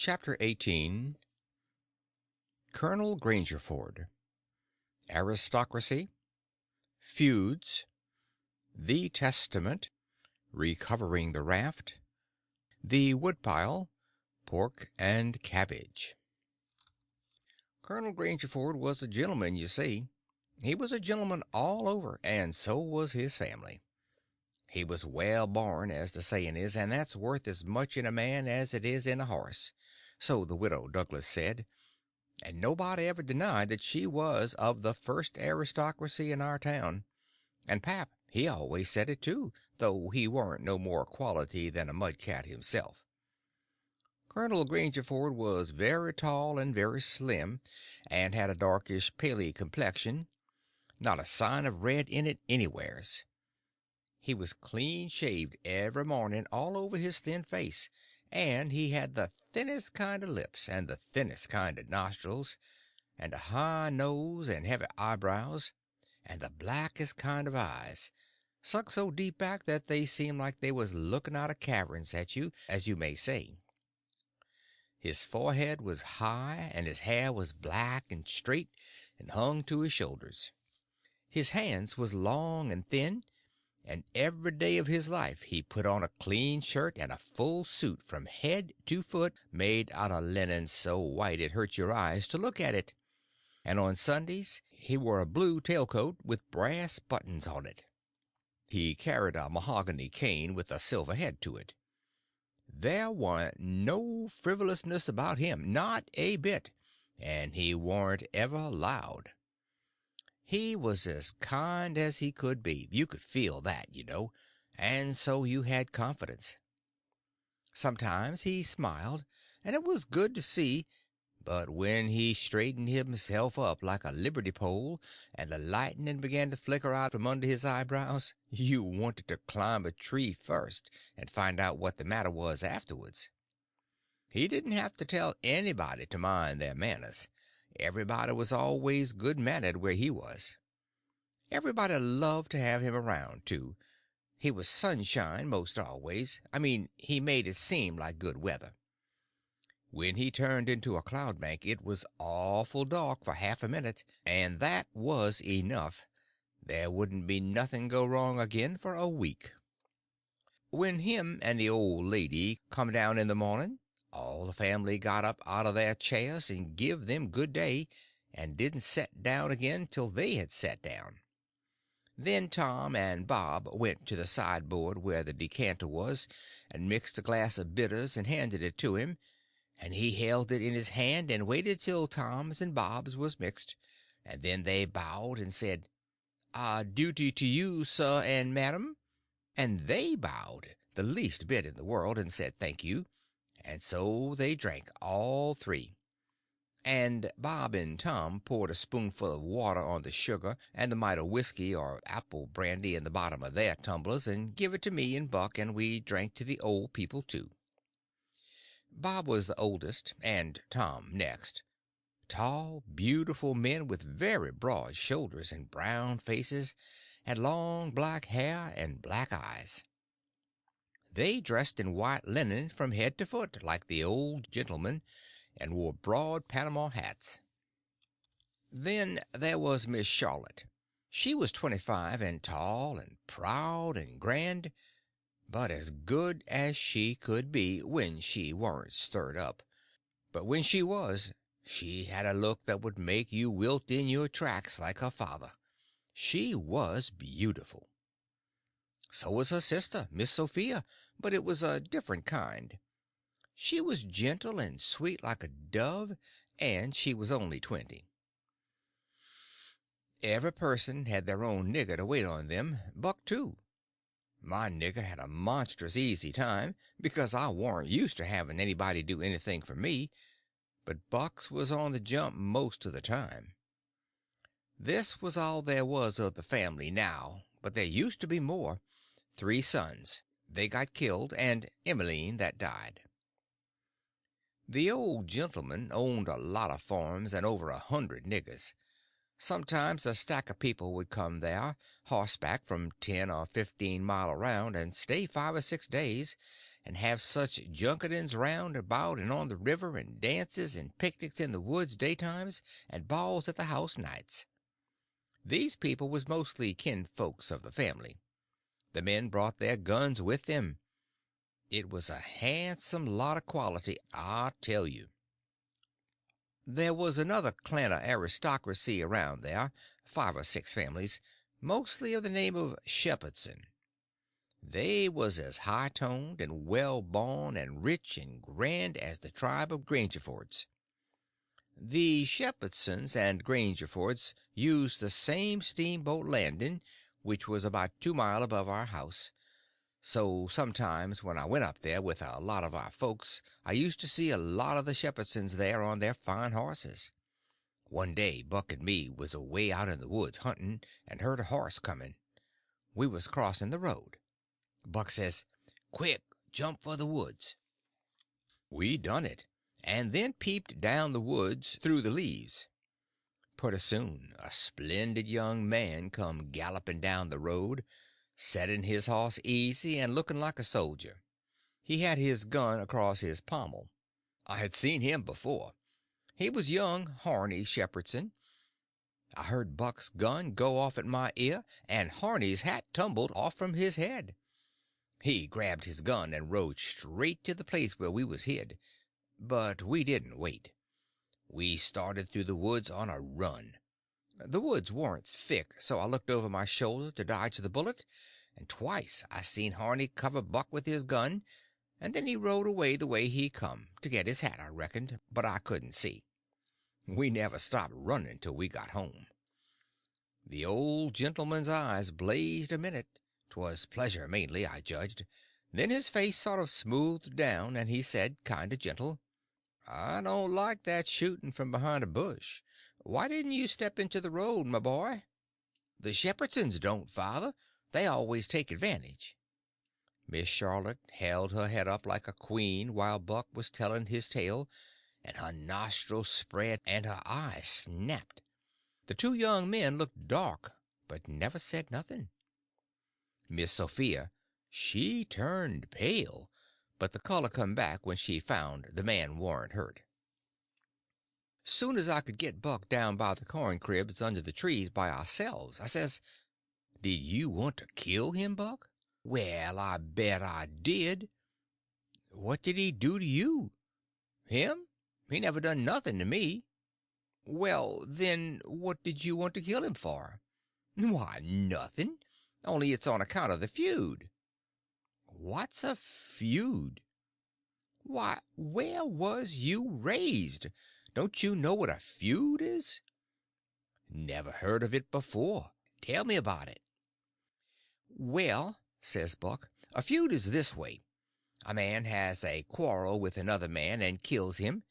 Chapter 18. Colonel Grangerford. Aristocracy. Feuds. The Testament. Recovering the Raft. The Woodpile. Pork and Cabbage. Colonel Grangerford was a gentleman, you see. He was a gentleman all over, and so was his family. He was well born, as the saying is, and that's worth as much in a man as it is in a horse, so the widow Douglas said, and nobody ever denied that she was of the first aristocracy in our town. And pap, he always said it too, though he warn't no more quality than a mudcat himself. Colonel Grangerford was very tall and very slim, and had a darkish, paly complexion, not a sign of red in it anywheres. He was clean shaved every morning all over his thin face, and he had the thinnest kind of lips and the thinnest kind of nostrils, and a high nose and heavy eyebrows, and the blackest kind of eyes, sunk so deep back that they seemed like they was looking out of caverns at you, as you may say. His forehead was high, and his hair was black and straight and hung to his shoulders. His hands was long and thin, and every day of his life he put on a clean shirt and a full suit from head to foot, made out of linen so white it hurt your eyes to look at it, and on Sundays he wore a blue tailcoat with brass buttons on it. He carried a mahogany cane with a silver head to it. There warn't no frivolousness about him, not a bit, and he warn't ever loud. He was as kind as he could be, you could feel that, you know, and so you had confidence. Sometimes he smiled, and it was good to see, but when he straightened himself up like a liberty pole and the lightning began to flicker out from under his eyebrows, you wanted to climb a tree first and find out what the matter was afterwards. He didn't have to tell anybody to mind their manners. Everybody was always good-mannered where he was. Everybody loved to have him around, too. He was sunshine most always. I mean, he made it seem like good weather. When he turned into a cloud bank it was awful dark for half a minute, and that was enough. There wouldn't be nothing go wrong again for a week. When him and the old lady come down in the morning, all the family got up out of their chairs and give them good day, and didn't set down again till they had sat down. Then Tom and Bob went to the sideboard where the decanter was, and mixed a glass of bitters and handed it to him, and he held it in his hand and waited till Tom's and Bob's was mixed, and then they bowed and said, "Duty to you, sir and madam," and they bowed the least bit in the world and said thank you, and so they drank all three. And Bob and Tom poured a spoonful of water on the sugar and the mite of whiskey or apple brandy in the bottom of their tumblers and give it to me and Buck, and we drank to the old people too. Bob was the oldest, and Tom next. Tall, beautiful men with very broad shoulders and brown faces, and long black hair and black eyes. They dressed in white linen from head to foot, like the old gentlemen, and wore broad Panama hats. Then there was Miss Charlotte. She was 25, and tall and proud and grand, but as good as she could be when she warn't stirred up. But when she was, she had a look that would make you wilt in your tracks like her father. She was beautiful. So was her sister, Miss Sophia, but it was a different kind. She was gentle and sweet like a dove, and she was only 20. Every person had their own nigger to wait on them, Buck too. My nigger had a monstrous easy time, because I warn't used to having anybody do anything for me, but Buck's was on the jump most of the time. This was all there was of the family now, but there used to be more. 3 sons. They got killed, and Emmeline that died. The old gentleman owned a lot of farms and over 100 niggers. Sometimes a stack of people would come there, horseback, from 10 or 15 mile around, and stay 5 or 6 days, and have such junketings round about and on the river, and dances and picnics in the woods daytimes, and balls at the house nights. These people was mostly kinfolks of the family. The men brought their guns with them. It was a handsome lot of quality, I tell you. There was another clan of aristocracy around there, 5 or 6 families, mostly of the name of Shepherdson. They was as high-toned and well-born and rich and grand as the tribe of Grangerfords. The Shepherdsons and Grangerfords used the same steamboat landing, which was about 2 mile above our house, so sometimes when I went up there with a lot of our folks I used to see a lot of the Shepherdsons there on their fine horses. One day Buck and me was away out in the woods hunting and heard a horse coming. We was crossing the road. Buck says, "Quick, jump for the woods." We done it, and then peeped down the woods through the leaves. Pretty soon a splendid young man come galloping down the road, setting his horse easy and looking like a soldier. He had his gun across his pommel. I had seen him before. He was young Harney Shepherdson. I heard Buck's gun go off at my ear, and Harney's hat tumbled off from his head. He grabbed his gun and rode straight to the place where we was hid. But we didn't wait. We started through the woods on a run. The woods warn't thick, so I looked over my shoulder to dodge the bullet, and twice I seen Harney cover Buck with his gun, and then he rode away the way he come, to get his hat, I reckoned, but I couldn't see. We never stopped running till we got home. The old gentleman's eyes blazed a minute. 'Twas pleasure mainly, I judged. Then his face sort of smoothed down, and he said, kind of gentle, "I don't like that shooting from behind a bush. Why didn't you step into the road, my boy?" "The Shepherdsons don't, father. They always take advantage." Miss Charlotte held her head up like a queen while Buck was telling his tale, and her nostrils spread and her eyes snapped. The 2 young men looked dark, but never said nothing. Miss Sophia, she turned pale, but the color come back when she found the man warn't hurt. Soon as I could get Buck down by the corn cribs under the trees by ourselves, I says, "Did you want to kill him, Buck?" "Well, I bet I did." "What did he do to you?" "Him? He never done nothing to me." "Well, then, what did you want to kill him for?" "Why, nothing. Only it's on account of the feud." "What's a feud?" "Why, where was you raised? Don't you know what a feud is?" "Never heard of it before. Tell me about it." "Well," says Buck, "a feud is this way. A man has a quarrel with another man and kills him.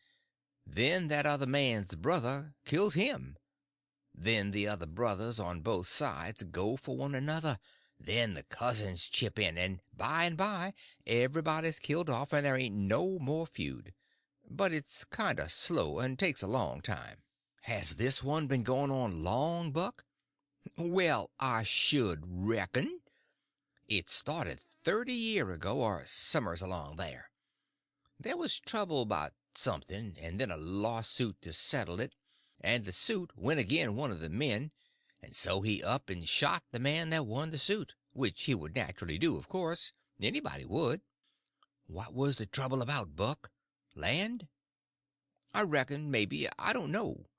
Then that other man's brother kills him. Then the other brothers on both sides go for one another. Then the cousins chip in, and by everybody's killed off, and there ain't no more feud. But it's kind of slow, and takes a long time." "Has this one been going on long, Buck?" "Well, I should reckon. It started 30 year ago, or summers along there. There was trouble about something, and then a lawsuit to settle it, and the suit went agin one of the men, and so he up and shot the man that won the suit, which he would naturally do, of course. Anybody would." "What was the trouble about, Buck? Land?" "I reckon, maybe. I don't know."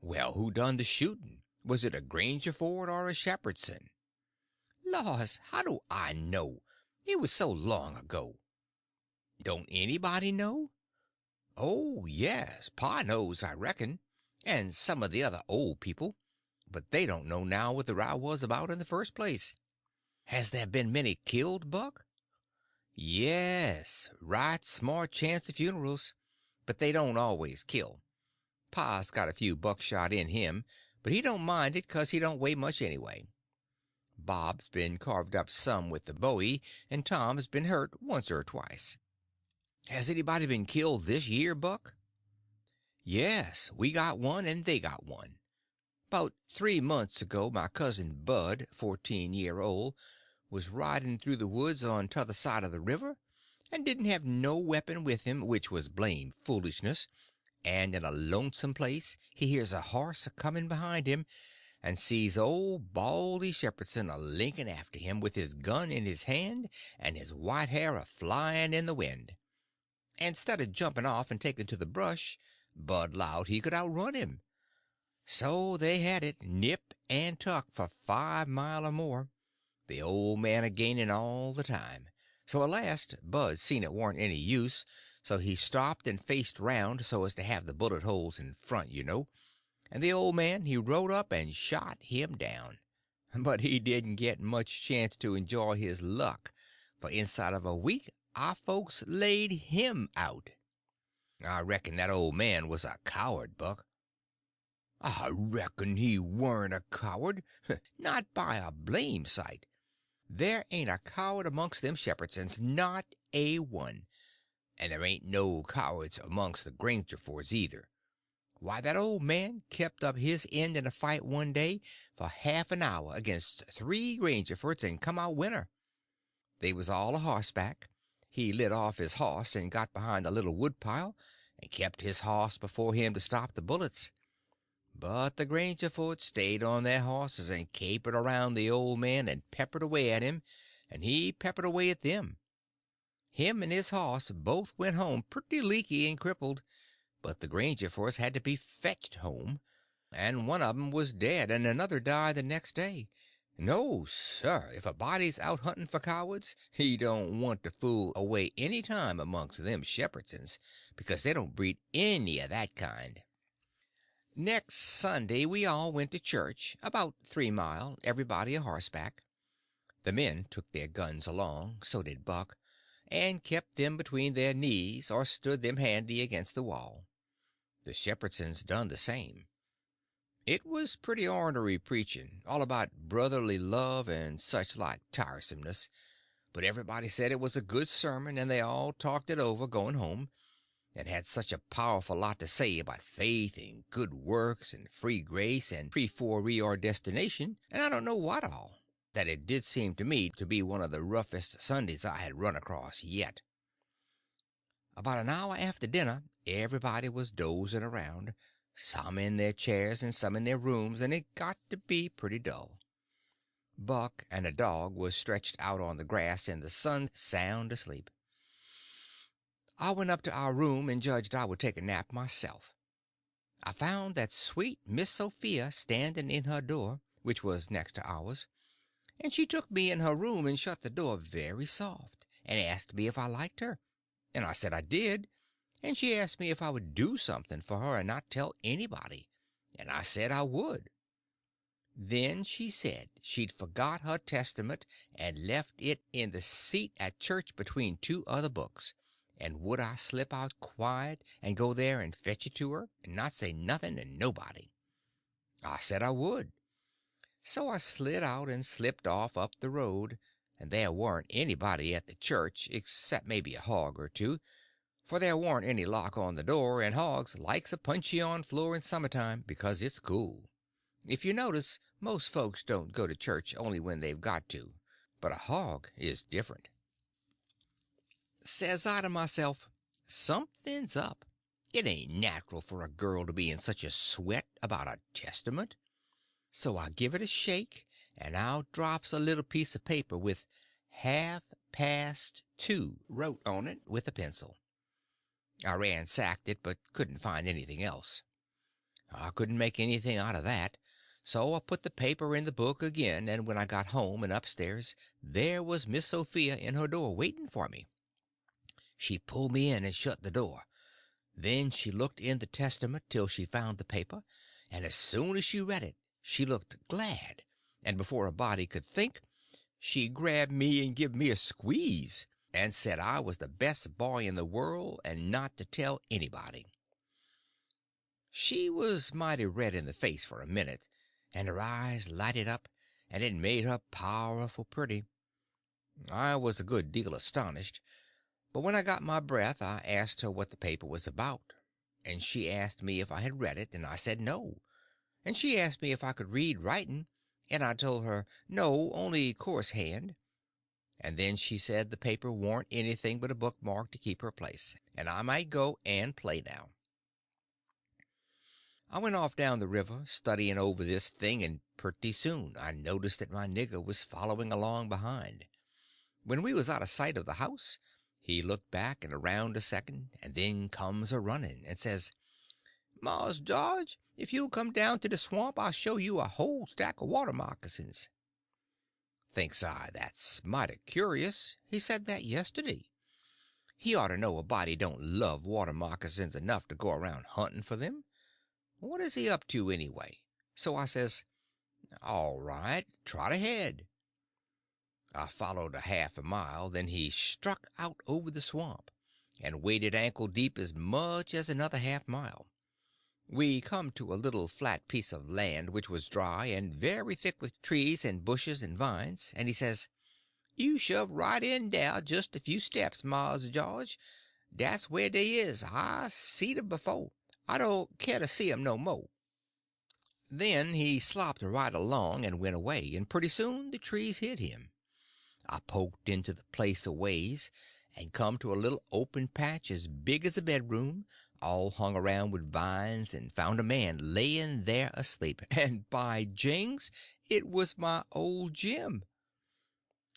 "Well, who done the shooting? Was it a Grangerford or a Shepherdson?" "Laws, how do I know? It was so long ago." "Don't anybody know?" "Oh, yes, Pa knows, I reckon, and some of the other old people, but they don't know now what the row was about in the first place." "Has there been many killed, Buck?" "Yes, right smart chance of funerals, but they don't always kill. Pa's got a few buckshot in him, but he don't mind it 'cause he don't weigh much anyway. Bob's been carved up some with the bowie, and Tom's been hurt once or twice." "Has anybody been killed this year, Buck?" "Yes, we got one, and they got one. 'Bout 3 months ago my cousin Bud, 14 year old, was riding through the woods on t'other side of the river, and didn't have no weapon with him, which was blame foolishness, and in a lonesome place he hears a horse a coming behind him, and sees old Baldy Shepherdson a linking after him with his gun in his hand and his white hair a flying in the wind. And instead of jumping off and taking to the brush, Bud 'lowed he could outrun him. So they had it nip and tuck for 5 mile or more, the old man a gaining all the time. So at last Bud seen it warn't any use, so he stopped and faced round so as to have the bullet holes in front, and the old man he rode up and shot him down. But he didn't get much chance to enjoy his luck, for inside of a week our folks laid him out. I reckon that old man was a coward, Buck. I reckon he weren't a coward, not by a blame sight. There ain't a coward amongst them Shepherdsons, not a one. And there ain't no cowards amongst the Grangerfords either. Why, that old man kept up his end in a fight one day for half an hour against 3 Grangerfords and come out winner. They was all a horseback. He lit off his horse and got behind a little woodpile and kept his horse before him to stop the bullets. But the Grangerfords stayed on their horses and capered around the old man and peppered away at him, and he peppered away at them. Him and his horse both went home pretty leaky and crippled, but the Grangerfords had to be fetched home, and one of 'em was dead and another died the next day. No, sir, if a body's out hunting for cowards, he don't want to fool away any time amongst them Shepherdsons, because they don't breed any of that kind. Next Sunday we all went to church, about 3 mile, everybody a horseback. The men took their guns along, so did Buck, and kept them between their knees or stood them handy against the wall. The Shepherdsons done the same. It was pretty ornery preaching, all about brotherly love and such like tiresomeness, but everybody said it was a good sermon, and they all talked it over going home, and had such a powerful lot to say about faith and good works and free grace and pre-for-reordestination, and I don't know what all, that it did seem to me to be one of the roughest Sundays I had run across yet. About an hour after dinner everybody was dozing around, some in their chairs and some in their rooms, and it got to be pretty dull. Buck and a dog was stretched out on the grass in the sun, sound asleep. I went up to our room and judged I would take a nap myself. I found that sweet Miss Sophia standing in her door, which was next to ours, and she took me in her room and shut the door very soft, and asked me if I liked her, and I said I did, and she asked me if I would do something for her and not tell anybody, and I said I would. Then she said she'd forgot her Testament and left it in the seat at church between 2 other books, and would I slip out quiet and go there and fetch it to her, and not say nothing to nobody. I said I would. So I slid out and slipped off up the road, and there warn't anybody at the church except maybe a hog or two, for there warn't any lock on the door, and hogs likes a punchy-on floor in summertime because it's cool. If you notice, most folks don't go to church only when they've got to, but a hog is different. Says I to myself, something's up. It ain't natural for a girl to be in such a sweat about a Testament. So I give it a shake, and out drops a little piece of paper with "2" wrote on it with a pencil. I ransacked it, but couldn't find anything else. I couldn't make anything out of that, so I put the paper in the book again, and when I got home and upstairs there was Miss Sophia in her door waiting for me. She pulled me in and shut the door. Then she looked in the Testament till she found the paper, and as soon as she read it she looked glad, and before a body could think she grabbed me and give me a squeeze, and said I was the best boy in the world and not to tell anybody. She was mighty red in the face for a minute, and her eyes lighted up, and it made her powerful pretty. I was a good deal astonished. But when I got my breath I asked her what the paper was about, and she asked me if I had read it, and I said no, and she asked me if I could read writing, and I told her no, only coarse hand, And then she said the paper warn't anything but a bookmark to keep her place, and I might go and play now. I went off down the river, studying over this thing, and pretty soon I noticed that my nigger was following along behind. When we was out of sight of the house, he looked back and around a second, and then comes a running, and says, "Mars George, if you'll come down to the swamp, I'll show you a whole stack of water moccasins." Thinks I, that's mighty curious. He said that yesterday. He ought to know a body don't love water moccasins enough to go around hunting for them. What is he up to, anyway? So I says, "All right, trot ahead." I followed a half a mile, then he struck out over the swamp, and waded ankle deep as much as another half mile. We come to a little flat piece of land which was dry and very thick with trees and bushes and vines, and he says, "You shove right in dar just a few steps, Mars George. Dat's where dey is. I seed 'em befo'. I don't care to see 'em no mo'." Then he slopped right along and went away, and pretty soon the trees hid him. I poked into the place a ways, and come to a little open patch as big as a bedroom, all hung around with vines, and found a man laying there asleep, and by jings, it was my old Jim.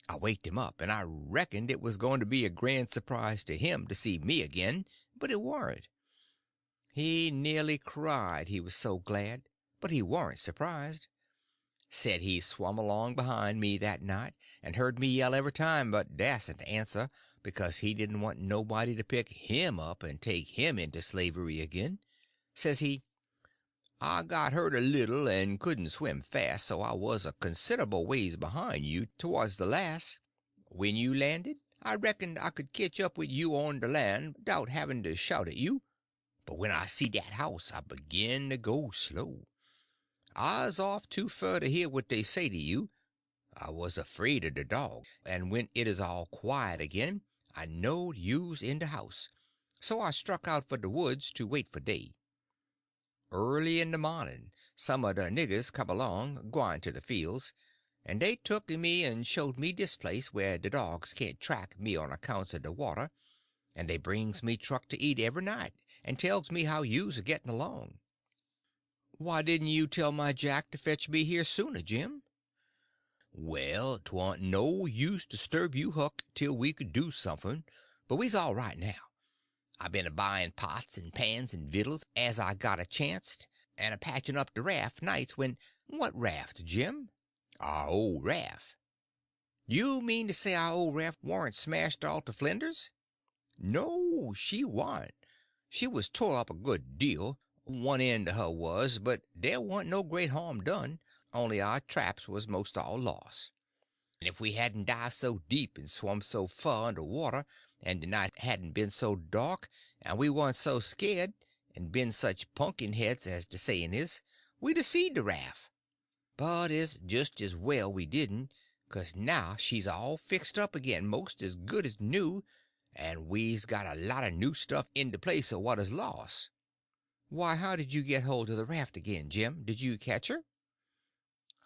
I waked him up, and I reckoned it was going to be a grand surprise to him to see me again, but it warn't. He nearly cried, he was so glad, but he warn't surprised. Said he swum along behind me that night, and heard me yell every time, but dasn't answer, because he didn't want nobody to pick him up and take him into slavery again. Says he, "I got hurt a little and couldn't swim fast, so I was a considerable ways behind you towards the last. When you landed, I reckoned I could ketch up with you on the land 'dout having to shout at you, but when I see that house I begin to go slow. I's off too fur to hear what they say to you. I was afraid of the dog, and when it is all quiet again I knowed you's in the house, so I struck out for the woods to wait for day. Early in the morning some of the niggers come along, gwine to the fields, and they took me and showed me this place where the dogs can't track me on accounts of the water, and they brings me truck to eat every night, and tells me how you's a getting along. Why didn't you tell my Jack to fetch me here sooner, Jim?" "Well, 'twa'n't no use to disturb you, Huck, till we could do something, but we's all right now. I been a buying pots and pans and vittles as I got a chancet, and a patching up the raft nights when—" "What raft, Jim?" "Our old raft." "You mean to say our old raft warn't smashed all to flinders?" "No, she warn't. She was tore up a good deal, one end of her was, but there warn't no great harm done, only our traps was most all lost. And if we hadn't dived so deep and swum so far under water, and the night hadn't been so dark, and we warn't so scared, and been such pumpkin heads, as the saying is, we'd a seed the raft. But it's just as well we didn't, 'cuz now she's all fixed up again most as good as new, and we's got a lot of new stuff in the place of what is lost." "Why, how did you get hold of the raft again, Jim? Did you catch her?"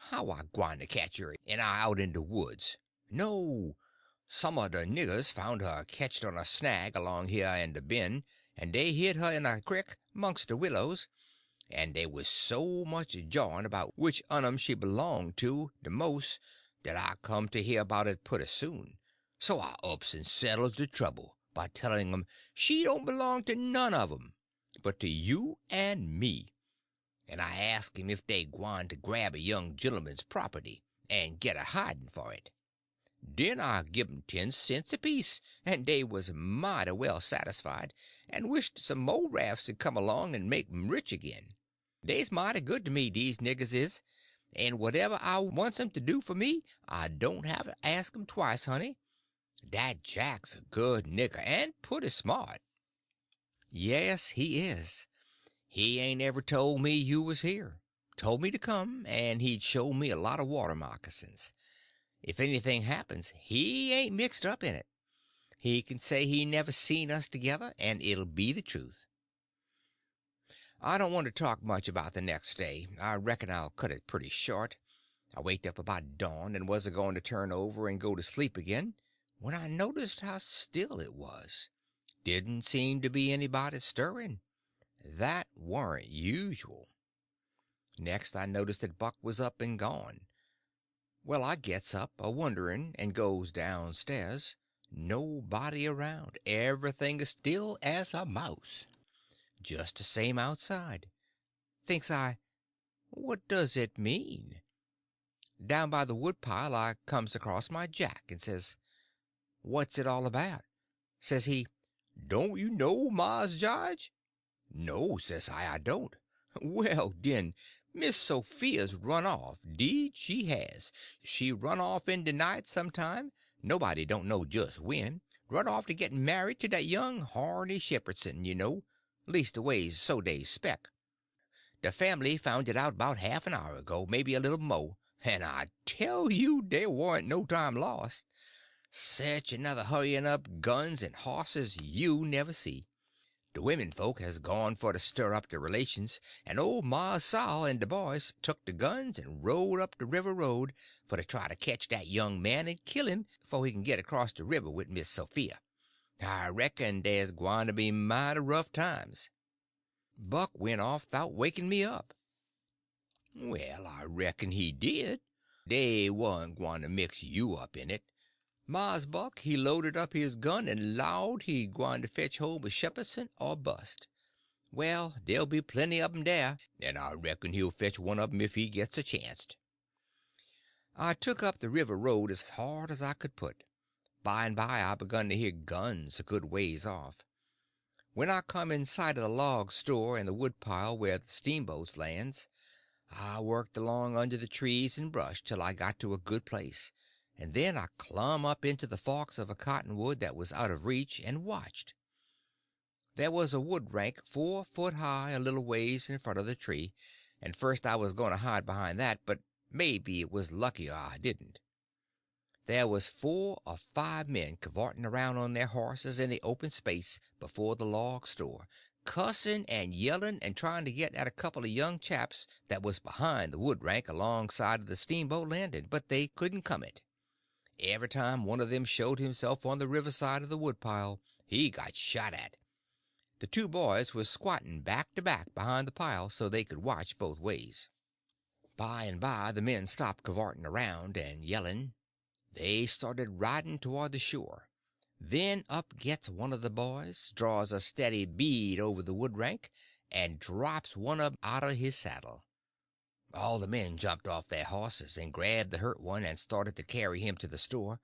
"How I gwyne to catch her, and I out in the woods? No. Some of the niggers found her ketched on a snag along here in the bend, and they hid her in a crick 'mongst the willows, and they was so much jawing about which on 'em she belonged to the most that I come to hear about it pretty soon. So I ups and settles the trouble by telling 'em she don't belong to none of 'em, but to you and me. And I ask 'em if they gwyne to grab a young gentleman's property, and get a hiding for it. Den I give 'em 10 cents apiece, and they was mighty well satisfied, and wished some mo' rafts had come along and make 'em rich again. Dey's mighty good to me, dese niggers is, and whatever I wants 'em to do for me I don't have to ask 'em twice, honey. Dat Jack's a good nigger, and putty smart." "Yes, he is. He ain't ever told me you was here. Told me to come, and he'd show me a lot of water moccasins. If anything happens, he ain't mixed up in it. He can say he never seen us together, and it'll be the truth. I don't want to talk much about the next day. I reckon I'll cut it pretty short. I waked up about dawn, and was a going to turn over and go to sleep again, when I noticed how still it was. Didn't seem to be anybody stirring. That warn't usual. Next I noticed that Buck was up and gone. Well, I gets up, a-wondering, and goes downstairs. Nobody around. Everything as still as a mouse. Just the same outside. Thinks I, what does it mean? Down by the woodpile I comes across my Jack and says, what's it all about? Says he, don't you know Mars George? No, says I don't. Well, den, Miss Sophia's run off, deed she has. She run off in de night sometime, nobody don't know just when. Run off to get married to dat young Harney Shepherdson, you know. Leastways, so dey spec. The family found it out about half an hour ago, maybe a little mo', and I tell you there warn't no time lost. Such another hurrying up guns and horses you never see. The women folk has gone for to stir up the relations, and old Mars Saul and the boys took the guns and rode up the river road for to try to catch that young man and kill him before he can get across the river with Miss Sophia. I reckon there's gwine to be mighty rough times. Buck went off without waking me up. Well, I reckon he did. They warn't gwine to mix you up in it. Mars Buck he loaded up his gun and 'lowed he gwine to fetch home a Shepherdson or bust. Well, there'll be plenty of 'em there, and I reckon he'll fetch one of 'em if he gets a chanst. I took up the river road as hard as I could put. By and by I begun to hear guns a good ways off. When I come in sight of the log store and the woodpile where the steamboats lands, I worked along under the trees and brush till I got to a good place, and then I clumb up into the forks of a cottonwood that was out of reach and watched. There was a wood rank 4 foot high a little ways in front of the tree, and first I was going to hide behind that, but maybe it was luckier I didn't. There was 4 or 5 men cavorting around on their horses in the open space before the log store, cussing and yelling and trying to get at a couple of young chaps that was behind the wood rank alongside of the steamboat landing, but they couldn't come it. Every time one of them showed himself on the riverside of the woodpile he got shot at. The 2 boys was squatting back to back behind the pile so they could watch both ways. By and by the men stopped cavorting around and yelling. They started riding toward the shore. Then up gets one of the boys, draws a steady bead over the wood rank, and drops one of 'em out of his saddle. All the men jumped off their horses and grabbed the hurt one and started to carry him to the store,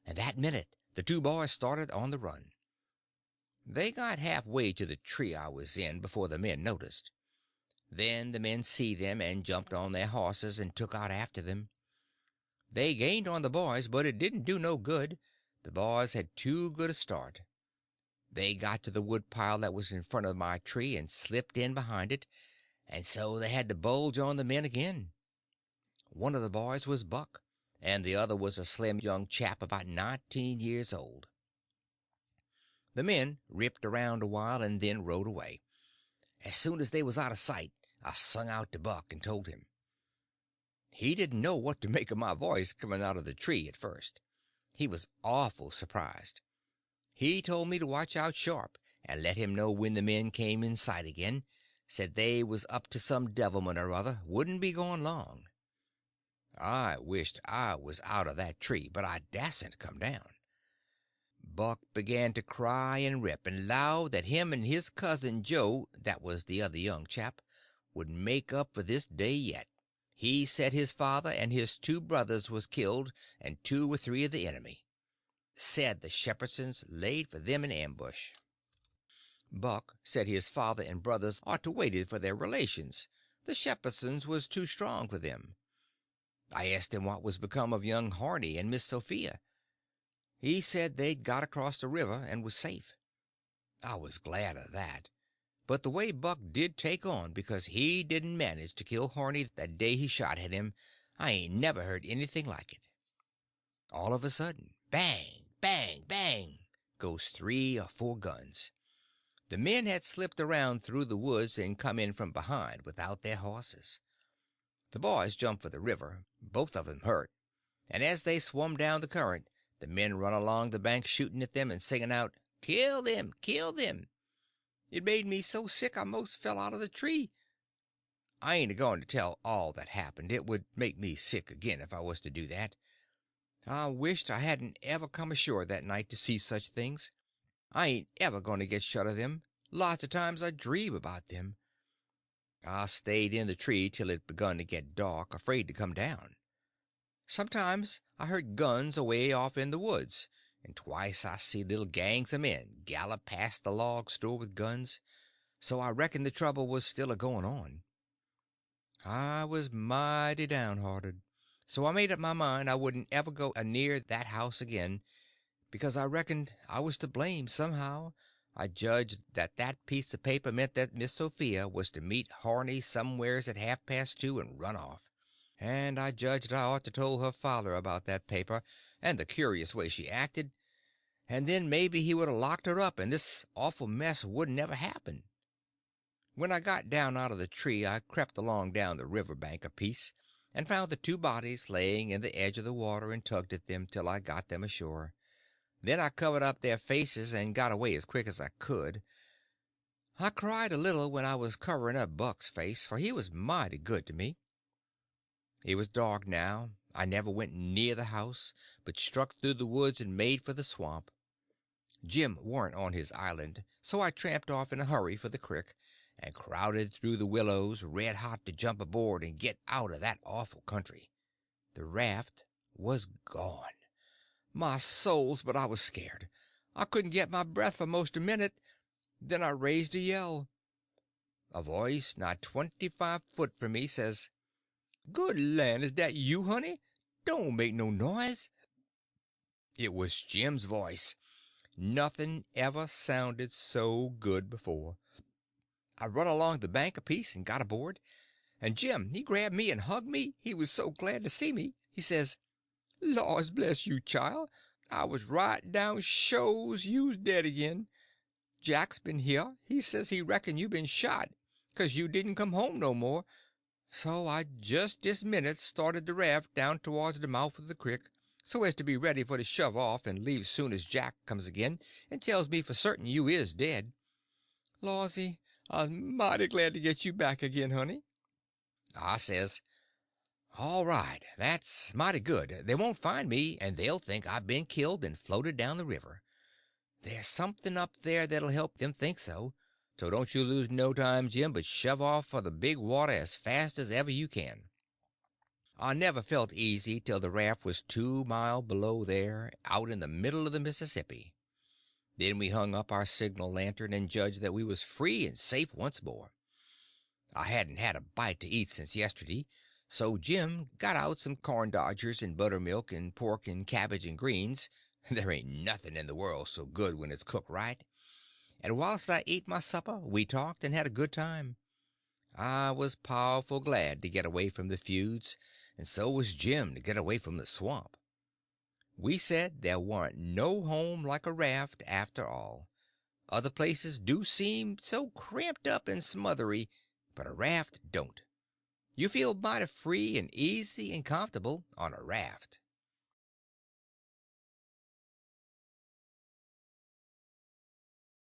and that minute the 2 boys started on the run. They got halfway to the tree I was in before the men noticed. Then the men see them and jumped on their horses and took out after them. They gained on the boys, but it didn't do no good. The boys had too good a start. They got to the woodpile that was in front of my tree and slipped in behind it, and so they had to bulge on the men again. One of the boys was Buck, and the other was a slim young chap about 19 years old. The men ripped around a while and then rode away. As soon as they was out of sight I sung out to Buck and told him. He didn't know what to make of my voice coming out of the tree at first. He was awful surprised. He told me to watch out sharp, and let him know when the men came in sight again. Said they was up to some devilment or other, wouldn't be gone long. I wished I was out of that tree, but I dasn't come down. Buck began to cry and rip, and 'lowed that him and his cousin Joe, that was the other young chap, would make up for this day yet. He said his father and his 2 brothers was killed, and 2 or 3 of the enemy. Said the Shepherdsons laid for them in ambush. Buck said his father and brothers ought to waited for their relations. The Shepherdsons was too strong for them. I asked him what was become of young Harney and Miss Sophia. He said they'd got across the river and was safe. I was glad of that. But the way Buck did take on because he didn't manage to kill Harney that day he shot at him, I ain't never heard anything like it. All of a sudden, bang, bang, bang, goes 3 or 4 guns. The men had slipped around through the woods and come in from behind without their horses. The boys jumped for the river, both of them hurt, and as they swum down the current The men run along the bank shooting at them and singing out, "Kill them! Kill them!" It made me so sick I most fell out of the tree. I ain't a going to tell all that happened. It would make me sick again if I was to do that. I wished I hadn't ever come ashore that night to see such things. I ain't ever going to get shut of them. Lots of times I dream about them. I stayed in the tree till it begun to get dark, afraid to come down. Sometimes I heard guns away off in the woods, and twice I see little gangs of men gallop past the log store with guns, so I reckoned the trouble was still a going on. I was mighty downhearted, so I made up my mind I wouldn't ever go a near that house again, because I reckoned I was to blame somehow. I judged that that piece of paper meant that Miss Sophia was to meet Harney somewheres at 2:30 and run off. And I judged I ought to told her father about that paper and the curious way she acted, and then maybe he would a locked her up and this awful mess wouldn't ever happen. When I got down out of the tree I crept along down the river bank a piece and found the two bodies laying in the edge of the water and tugged at them till I got them ashore. Then I covered up their faces and got away as quick as I could. I cried a little when I was covering up Buck's face, for he was mighty good to me. It was dark now. I never went near the house, but struck through the woods and made for the swamp. Jim warn't on his island, so I tramped off in a hurry for the creek, and crowded through the willows, red hot to jump aboard and get out of that awful country. The raft was gone. My souls, but I was scared. I couldn't get my breath for most a minute. Then I raised a yell. A voice not 25 foot from me says, "Good land, is that you, honey? Don't make no noise." It was Jim's voice. Nothing ever sounded so good before. I run along the bank a piece and got aboard, and Jim he grabbed me and hugged me, he was so glad to see me. He says, "Laws bless you, child. I was right down shows you's dead again. Jack's been here. He says he reckon you been shot, 'cause you didn't come home no more. So I just this minute started the raft down towards the mouth of the creek, so as to be ready for to shove off and leave soon as Jack comes again and tells me for certain you is dead. Lawsy, I was mighty glad to get you back again, honey." I says, "All right, that's mighty good. They won't find me, and they'll think I've been killed and floated down the river. There's something up there that'll help them think so. So don't you lose no time, Jim, but shove off for the big water as fast as ever you can." I never felt easy till the raft was 2 mile below there, out in the middle of the Mississippi. Then we hung up our signal lantern and judged that we was free and safe once more. I hadn't had a bite to eat since yesterday, so Jim got out some corn dodgers and buttermilk and pork and cabbage and greens. There ain't nothing in the world so good when it's cooked right. And whilst I ate my supper we talked and had a good time. I was powerful glad to get away from the feuds, and so was Jim to get away from the swamp. We said there warn't no home like a raft after all. Other places do seem so cramped up and smothery, but a raft don't. You feel mighty free and easy and comfortable on a raft.